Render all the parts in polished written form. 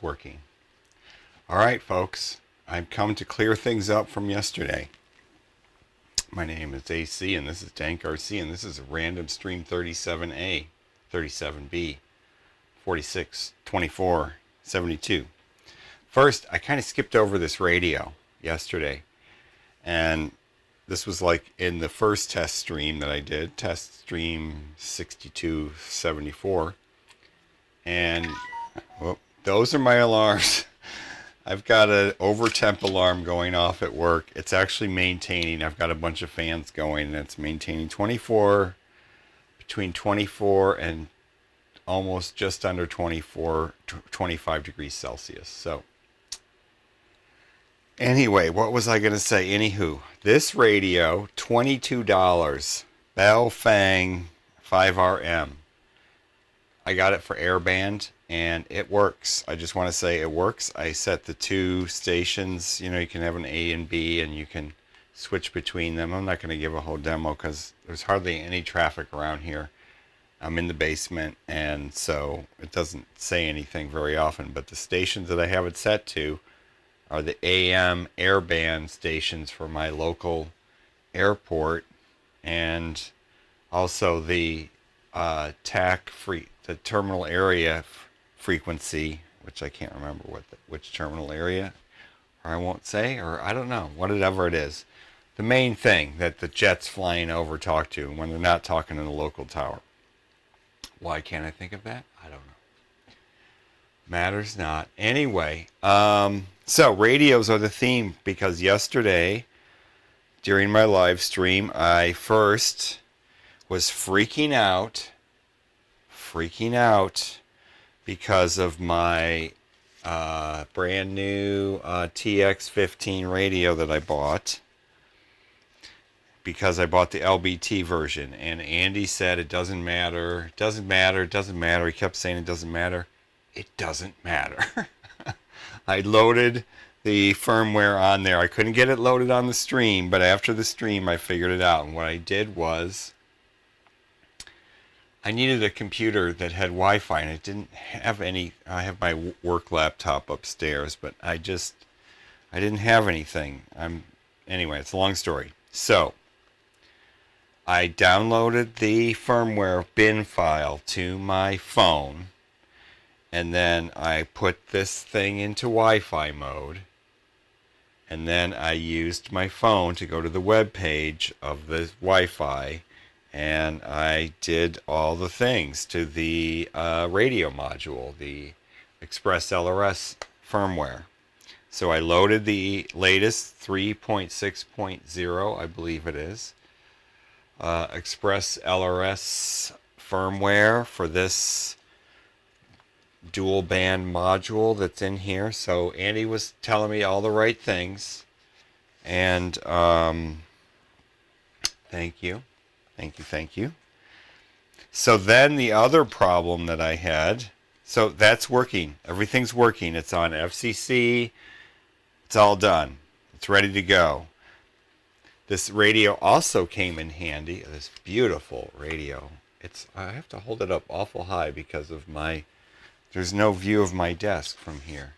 working. All right, folks. I've come to clear things up from yesterday. My name is AC, and this is DankRC, and this is RandomStream 37A, 37B, 46, 24, 72. First, I kind of skipped over this radio yesterday, and this was like in the first test stream that I did, test stream 6274, and well, those are my alarms. I've got an over temp alarm going off at work. It's actually maintaining. I've got a bunch of fans going, and it's maintaining between 24 and almost just under 25 degrees Celsius. So anyway, what was I going to say? Anywho, this radio, $22, Baofeng 5RM. I got it for airband, and it works. I just want to say it works. I set the two stations. You know, you can have an A and B, and you can switch between them. I'm not going to give a whole demo because there's hardly any traffic around here. I'm in the basement, and so it doesn't say anything very often. But the stations that I have it set to are the AM airband stations for my local airport, and also the the terminal area frequency, which I can't remember which terminal area, or I won't say, or I don't know, whatever it is. The main thing that the jets flying over talk to when they're not talking in the local tower. Why can't I think of that? I don't know. Matters not. Anyway, so radios are the theme, because yesterday during my live stream I first was freaking out because of my brand new TX15 radio that I bought, because I bought the LBT version, and Andy said it doesn't matter. He kept saying it doesn't matter. It doesn't matter. I loaded the firmware on there. I couldn't get it loaded on the stream, but after the stream I figured it out, and what I did was I needed a computer that had Wi-Fi, and it didn't have any. I have my work laptop upstairs, but I didn't have anything. Anyway, it's a long story. So I downloaded the firmware bin file to my phone, and then I put this thing into Wi-Fi mode, and then I used my phone to go to the web page of the Wi-Fi, and I did all the things to the radio module, the Express LRS firmware. So I loaded the latest 3.6.0, I believe it is, Express LRS firmware for this dual band module that's in here. So Andy was telling me all the right things, and thank you. So then the other problem that I had, so that's working. Everything's working. It's on FCC. It's all done. It's ready to go. This radio also came in handy. This beautiful radio. I have to hold it up awful high because of there's no view of my desk from here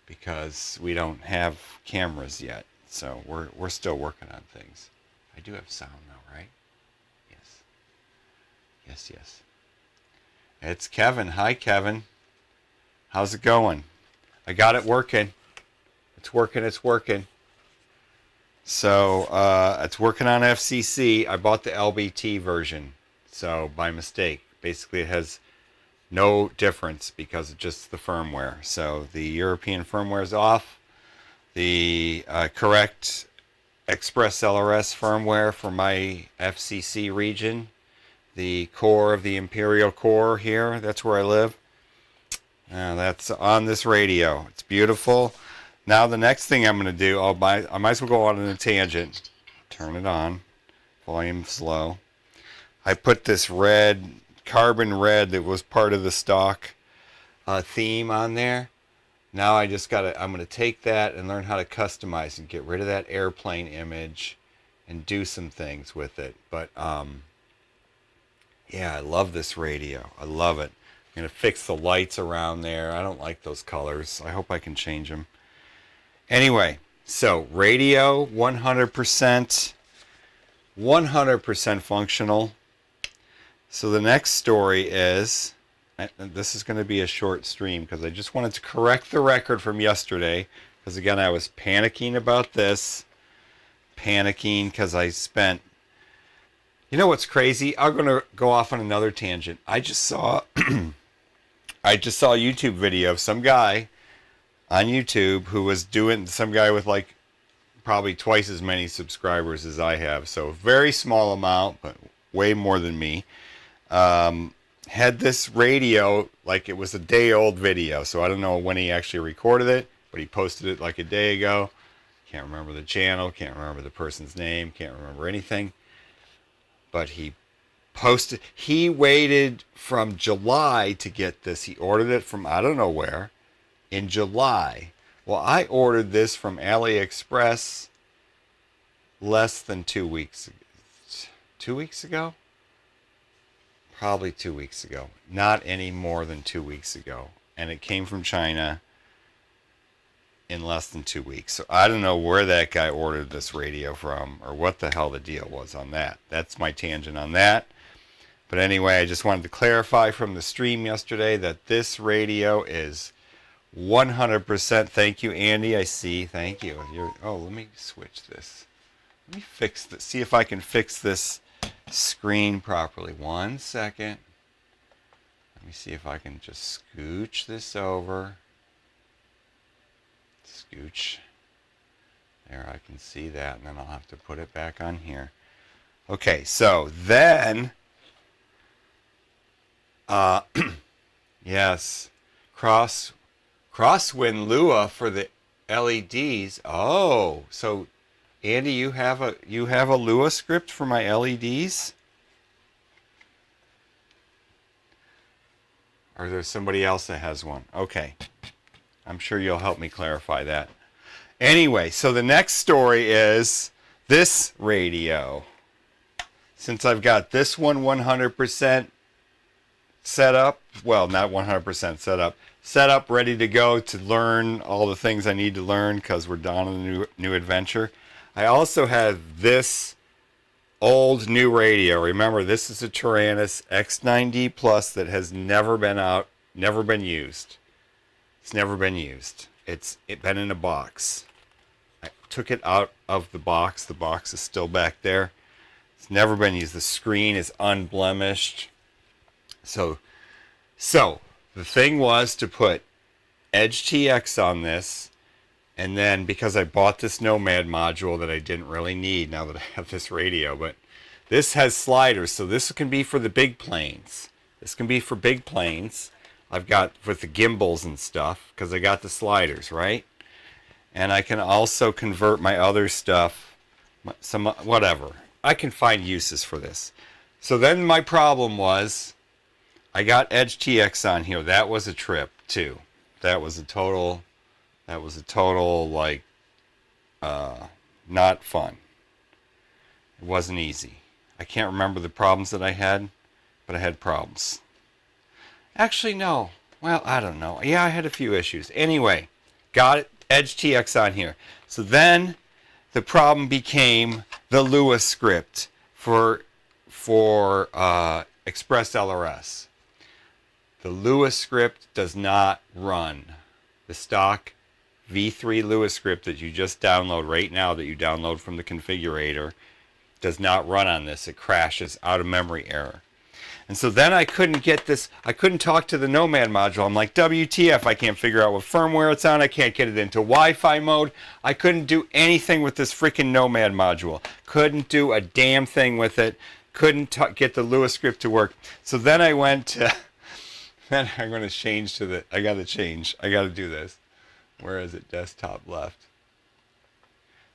because we don't have cameras yet. So we're still working on things. I do have sound though, right? Yes. It's Kevin. Hi, Kevin. How's it going? I got it working. It's working. So it's working on FCC. I bought the LBT version, so by mistake. Basically, it has no difference because of just the firmware. So the European firmware is off. The correct Express LRS firmware for my FCC region, the core of the Imperial Core here, that's where I live. That's on this radio. It's beautiful. Now the next thing I'm going to do, I might as well go on a tangent. Turn it on. Volume's low. I put this carbon red that was part of the stock theme on there. Now I'm going to take that and learn how to customize and get rid of that airplane image and do some things with it. But yeah, I love this radio. I love it. I'm going to fix the lights around there. I don't like those colors. I hope I can change them. Anyway, so radio 100%, 100% functional. So the next story is, and this is going to be a short stream because I just wanted to correct the record from yesterday. Because again, I was panicking about this. Panicking because I spent, you know what's crazy? I'm going to go off on another tangent. I just saw a YouTube video of some guy on YouTube who was doing, some guy with like probably twice as many subscribers as I have. So very small amount, but way more than me. Had this radio, like it was a day old video. So I don't know when he actually recorded it, but he posted it like a day ago. Can't remember the channel, can't remember the person's name, can't remember anything. But he posted, he waited from July to get this. He ordered it from I don't know where in July. Well, I ordered this from AliExpress less than 2 weeks ago. 2 weeks ago? Probably 2 weeks ago. Not any more than 2 weeks ago. And it came from China in less than 2 weeks. So I don't know where that guy ordered this radio from or what the hell the deal was on that. That's my tangent on that. But anyway, I just wanted to clarify from the stream yesterday that this radio is 100%. Thank you, Andy. I see. Thank you. Oh, let me switch this. Let me fix this. See if I can fix this screen properly. 1 second. Let me see if I can just scooch this over. Scooch. There, I can see that, and then I'll have to put it back on here. Okay, so then, yes, crosswind Lua for the LEDs. Oh, so Andy, you have a Lua script for my LEDs? Or there's somebody else that has one? Okay. I'm sure you'll help me clarify that. Anyway, so the next story is this radio. Since I've got this one 100% set up, well, not 100% set up, ready to go to learn all the things I need to learn because we're on a new adventure. I also have this old new radio. Remember, this is a Taranis X9D Plus that has never been out, never been used. It's never been used. It's been in a box. I took it out of the box. The box is still back there. It's never been used. The screen is unblemished. So the thing was to put Edge TX on this, and then because I bought this Nomad module that I didn't really need now that I have this radio, but this has sliders, so this can be for the big planes. This can be for big planes. I've got with the gimbals and stuff because I got the sliders, right? And I can also convert my other stuff, some whatever. I can find uses for this. So then my problem was I got Edge TX on here. That was a trip too. That was a total like not fun. It wasn't easy. I can't remember the problems that I had, but I had problems. Actually, no. Well, I don't know. Yeah, I had a few issues. Anyway, got it. Edge TX on here. So then the problem became the Lua script for Express LRS. The Lua script does not run. The stock V3 Lua script that you just download right now, that you download from the configurator, does not run on this. It crashes, out of memory error. And so then I couldn't get this, I couldn't talk to the Nomad module. I'm like, WTF, I can't figure out what firmware it's on. I can't get it into Wi-Fi mode. I couldn't do anything with this freaking Nomad module. Couldn't do a damn thing with it. Couldn't get the Lua script to work. So then I went to, then I'm going to change to the, I got to do this. Where is it? Desktop left.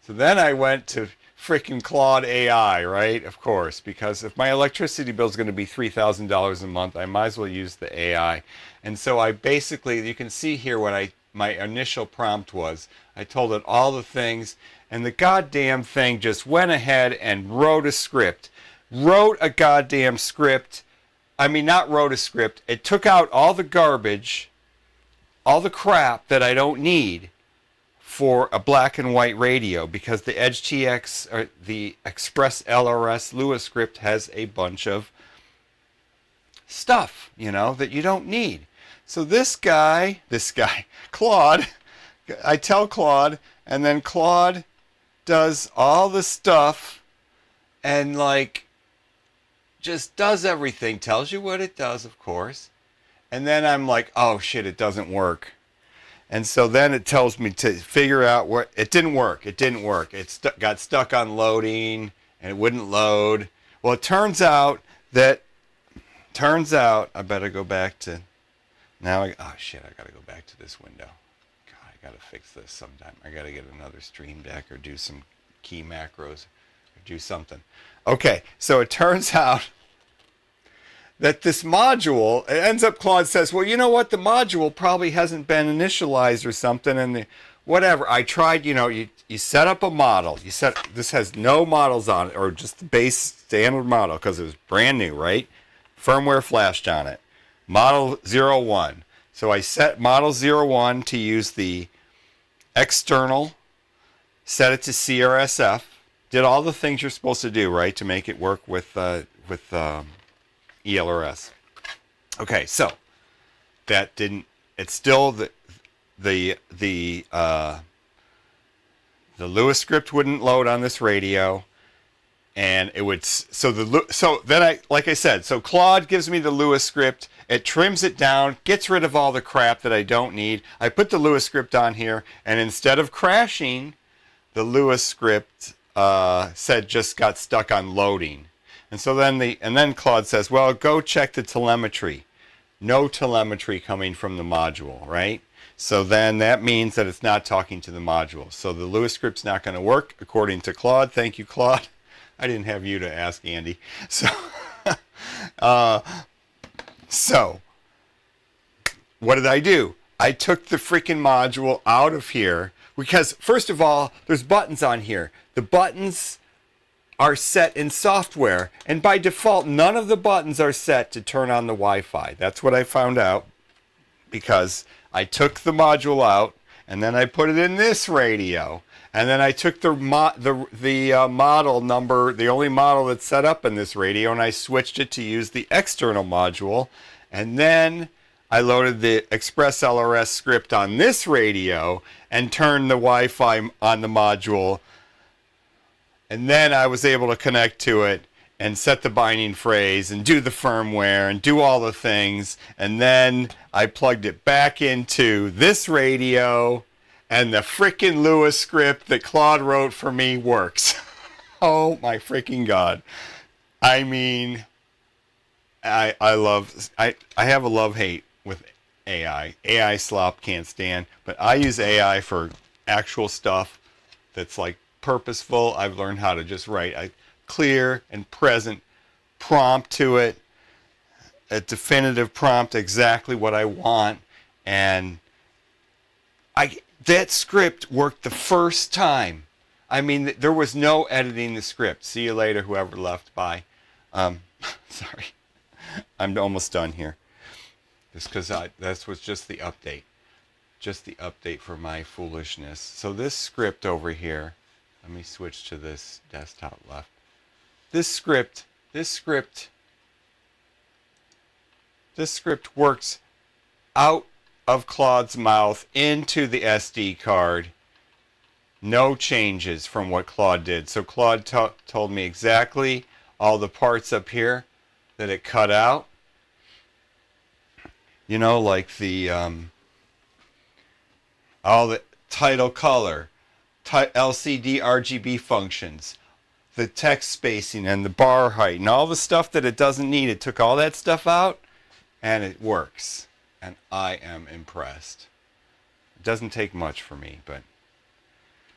So then I went to freaking Claude AI, right? Of course, because if my electricity bill is going to be $3,000 a month, I might as well use the AI. And so I basically, you can see here what my initial prompt was. I told it all the things, and the goddamn thing just went ahead and wrote a script. Wrote a goddamn script. I mean, not wrote a script. It took out all the garbage, all the crap that I don't need for a black and white radio, because the Edge TX or the Express LRS Lua script has a bunch of stuff, you know, that you don't need. So this guy, Claude, I tell Claude, and then Claude does all the stuff and like just does everything, tells you what it does, of course. And then I'm like, oh shit, it doesn't work. And so then it tells me to figure out what, it didn't work. It didn't work. It got stuck on loading and it wouldn't load. Well, it turns out, I better go back to, oh shit, I gotta go back to this window. God, I gotta fix this sometime. I gotta get another Stream Deck or do some key macros or do something. Okay, so it turns out that this module, it ends up, Claude says, well, you know what, the module probably hasn't been initialized or something, and whatever. I tried, you know, you set up a model. This has no models on it, or just the base standard model, because it was brand new, right? Firmware flashed on it. Model 01. So I set model 01 to use the external, set it to CRSF, did all the things you're supposed to do, right, to make it work with ELRS. Okay, so that didn't. It's still the Lua script wouldn't load on this radio, and it would. So then like I said, so Claude gives me the Lua script. It trims it down, gets rid of all the crap that I don't need. I put the Lua script on here, and instead of crashing, the Lua script said just got stuck on loading. And so then Claude says, well, go check the telemetry. No telemetry coming from the module, right? So then that means that it's not talking to the module. So the Lua script's not going to work, according to Claude. Thank you, Claude. I didn't have you to ask Andy. So, so what did I do? I took the freaking module out of here because, first of all, there's buttons on here. The buttons are set in software, and by default none of the buttons are set to turn on the Wi-Fi. That's what I found out, because I took the module out and then I put it in this radio, and then I took the model number, the only model that's set up in this radio, and I switched it to use the external module, and then I loaded the Express LRS script on this radio and turned the Wi-Fi on the module. And then I was able to connect to it and set the binding phrase and do the firmware and do all the things. And then I plugged it back into this radio, and the freaking Lua script that Claude wrote for me works. Oh my freaking God. I mean, I have a love-hate with AI. AI slop can't stand, but I use AI for actual stuff that's like purposeful. I've learned how to just write a clear and present prompt to it, a definitive prompt, exactly what I want, and that script worked the first time. I mean, there was no editing the script. See you later, whoever left. Bye. Sorry, I'm almost done here. Just because that was just the update, for my foolishness. So this script over here. Let me switch to this desktop left. This script works out of Claude's mouth into the SD card. No changes from what Claude did. So Claude told me exactly all the parts up here that it cut out. You know, like the all the title color, LCD RGB functions, the text spacing and the bar height and all the stuff that it doesn't need. It took all that stuff out and it works. And I am impressed. It doesn't take much for me, but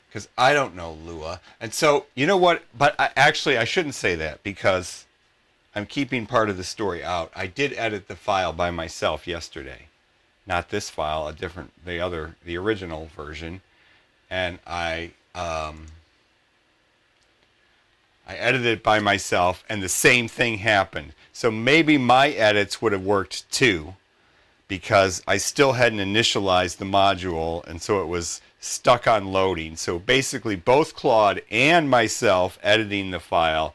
because I don't know Lua. And so, you know what? But I shouldn't say that, because I'm keeping part of the story out. I did edit the file by myself yesterday. Not this file, the original version. And I I edited it by myself, and the same thing happened. So maybe my edits would have worked too, because I still hadn't initialized the module, and so it was stuck on loading. So basically both Claude and myself editing the file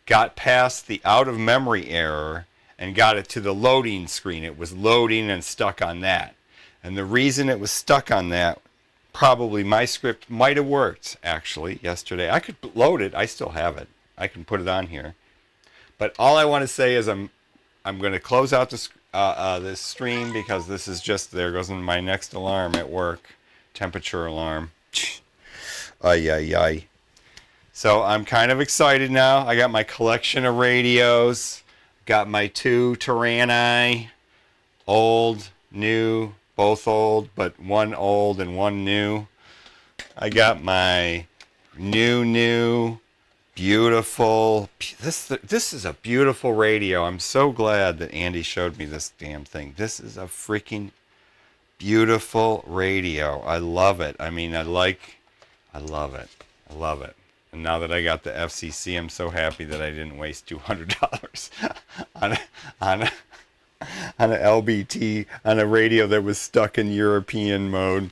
got past the out of memory error and got it to the loading screen. It was loading and stuck on that. And the reason it was stuck on that, probably my script might have worked actually yesterday. I could load it. I still have it. I can put it on here. But all I want to say is I'm going to close out this stream, because this is just, there goes my next alarm at work, temperature alarm. Ay, ay, ay. So I'm kind of excited now. I got my collection of radios, got my 2 Tyranni, old, new, both old, but one old and one new. I got my new, beautiful, this is a beautiful radio. I'm so glad that Andy showed me this damn thing. This is a freaking beautiful radio. I love it. I mean, I love it. I love it. And now that I got the FCC, I'm so happy that I didn't waste $200 on an LBT, on a radio that was stuck in European mode,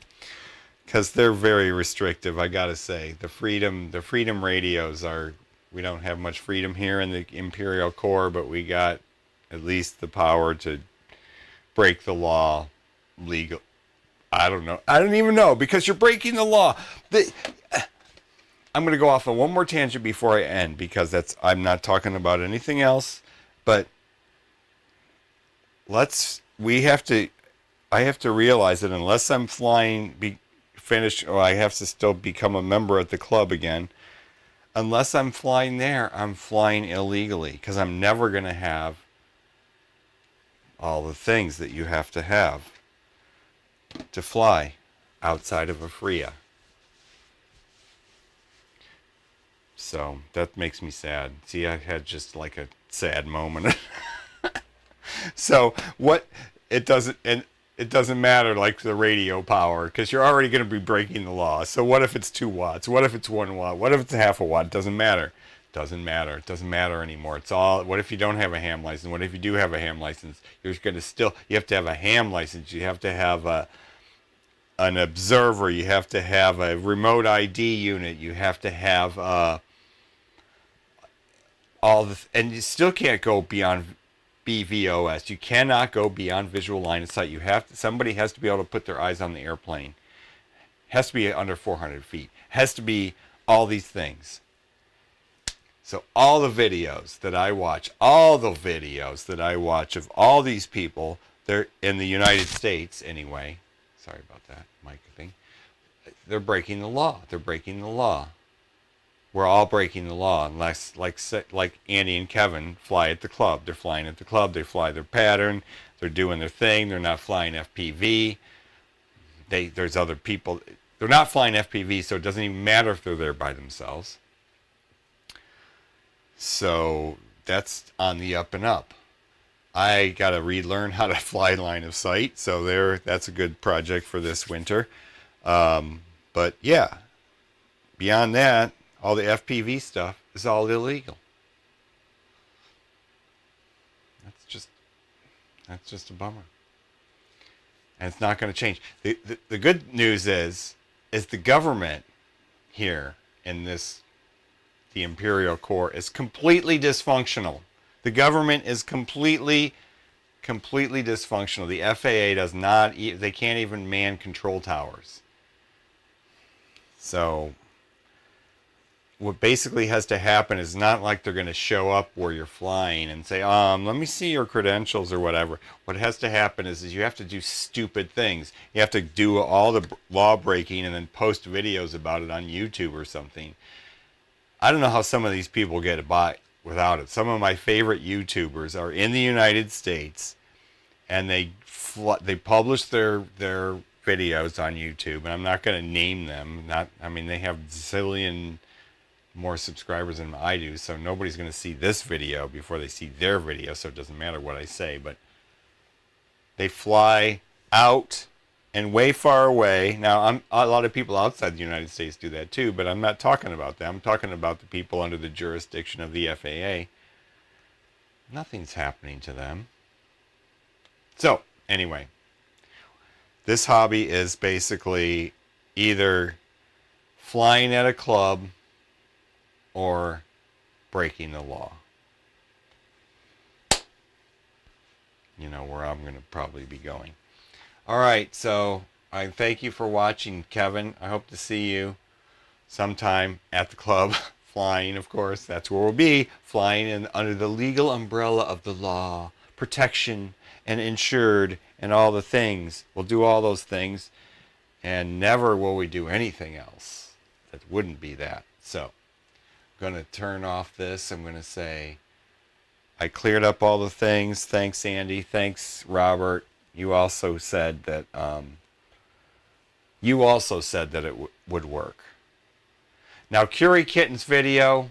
because they're very restrictive. I gotta say, the freedom radios are, we don't have much freedom here in the Imperial Core, but we got at least the power to break the law legal. I don't know. I don't even know, because you're breaking the law. I'm going to go off on one more tangent before I end, because I'm not talking about anything else, but I have to realize that unless I'm finished, or I have to still become a member at the club again, unless I'm flying there, I'm flying illegally, because I'm never going to have all the things that you have to fly outside of a FRIA. So that makes me sad. See, I had just like a sad moment. So it doesn't matter, like the radio power, because you're already going to be breaking the law. So what if it's 2 watts? What if it's 1 watt? What if it's half a watt? It doesn't matter. It doesn't matter anymore. It's all, what if you don't have a ham license? What if you do have a ham license? You're going to still, you have to have a ham license. You have to have an observer. You have to have a remote ID unit. You have to have and you still can't go beyond BVOS. You cannot go beyond visual line of sight. Somebody has to be able to put their eyes on the airplane. Has to be under 400 feet. Has to be all these things. So all the videos that I watch of all these people, they're in the United States anyway. Sorry about that mic thing. They're breaking the law. They're breaking the law. We're all breaking the law, unless, like Andy and Kevin fly at the club. They're flying at the club. They fly their pattern. They're doing their thing. They're not flying FPV. There's other people. They're not flying FPV, so it doesn't even matter if they're there by themselves. So that's on the up and up. I got to relearn how to fly line of sight. So that's a good project for this winter. But yeah, beyond that, all the FPV stuff is all illegal. That's just a bummer. And it's not going to change. The good news is the government here in the Imperial Core is completely dysfunctional. The government is completely dysfunctional. The FAA does not, they can't even man control towers. So what basically has to happen is not like they're going to show up where you're flying and say, let me see your credentials or whatever. What has to happen is you have to do stupid things. You have to do all the law breaking and then post videos about it on YouTube or something. I don't know how some of these people get by without it. Some of my favorite YouTubers are in the United States, and they publish their videos on YouTube, and I'm not going to name them. They have a zillion more subscribers than I do, so nobody's going to see this video before they see their video, so it doesn't matter what I say. But they fly out and way far away. Now, a lot of people outside the United States do that too, but I'm not talking about them. I'm talking about the people under the jurisdiction of the FAA. Nothing's happening to them. So, anyway, this hobby is basically either flying at a club or breaking the law. You know where I'm going to probably be going. All right, so I thank you for watching, Kevin. I hope to see you sometime at the club, flying, of course. That's where we'll be, flying in under the legal umbrella of the law, protection and insured and all the things. We'll do all those things, and never will we do anything else that wouldn't be that. So I'm going to turn off this. I'm going to say I cleared up all the things. Thanks, Andy. Thanks, Robert. You also said that it would work. Now, Curie Kitten's video,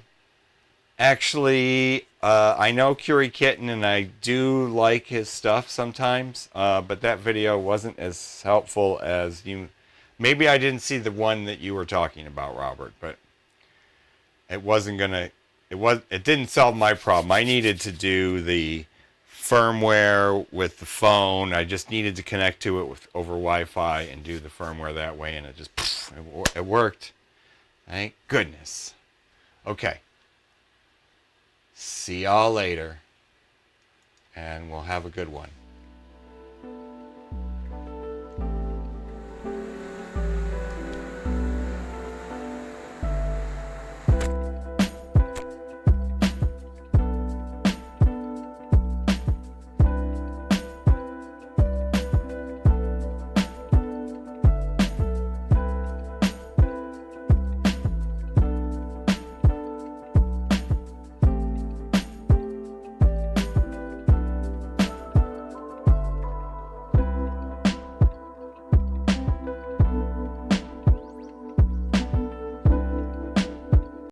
actually, I know Curie Kitten and I do like his stuff sometimes, but that video wasn't as helpful as you. Maybe I didn't see the one that you were talking about, Robert, but it wasn't gonna. It didn't solve my problem. I needed to do the firmware with the phone. I just needed to connect to it over Wi-Fi and do the firmware that way, and it worked. Thank goodness. Okay. See y'all later, and we'll have a good one.